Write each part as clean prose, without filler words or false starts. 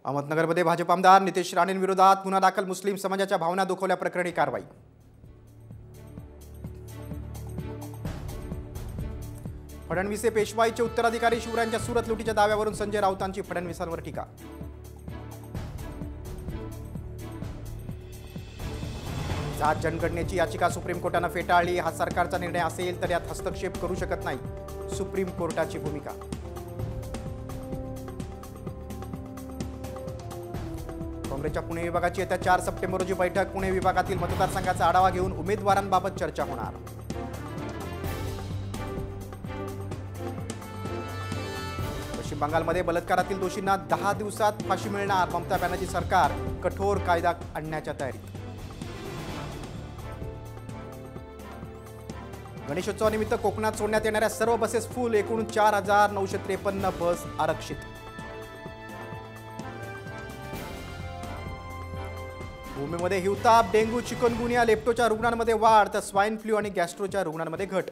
अहमदनगरमध्ये भाजप आमदार नितेश राणेंविरोधात गुन्हा दाखल. मुस्लिम समाजाच्या भावना दुखवल्याप्रकरणी कारवाई. फडणवीस पेशवाईचे उत्तराधिकारी. शिवरायांच्या सुरत लुटीच्या दाव्यावरून संजय राऊतांची फडणवीसांवर टीका. जात जनगणनेची याचिका सुप्रीम कोर्टाने फेटाळली. हा सरकारचा निर्णय असेल तर यात हस्तक्षेप करू शकत नाही, सुप्रीम कोर्टाची भूमिका. काँग्रेसच्या पुणे विभागाची येत्या 4 सप्टेंबर रोजी बैठक. पुणे विभागातील मतदारसंघाचा आढावा घेऊन उमेदवारांबाबत चर्चा होणार. पश्चिम बंगालमध्ये बलात्कारातील दोषींना 10 दिवसात फाशी मिळणार. ममता बॅनर्जी सरकार कठोर कायदा आणण्याच्या तयारीत. गणेशोत्सवानिमित्त कोकणात सोडण्यात येणाऱ्या सर्व बसेस फुल. एकूण 4,953 बस आरक्षित. भूमीमध्ये हिवताप. डेंग्यू, चिकनगुनिया, लेप्टोच्या रुग्णांमध्ये वाढ तर स्वाईन फ्लू आणि गॅस्ट्रोच्या रुग्णांमध्ये घट.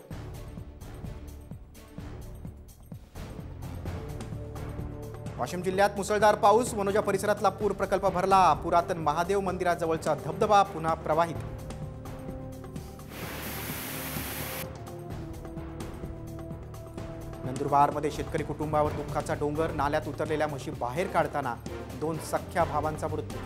वाशिम जिल्ह्यात मुसळधार पाऊस. वनोजा परिसरातला पूर प्रकल्प भरला. पुरातन महादेव मंदिराजवळचा धबधबा पुन्हा प्रवाहित. नंदुरबारमध्ये शेतकरी कुटुंबावर दुःखाचा डोंगर. नाल्यात उतरलेल्या म्हशी बाहेर काढताना 2 सख्ख्या भावांचा मृत्यू.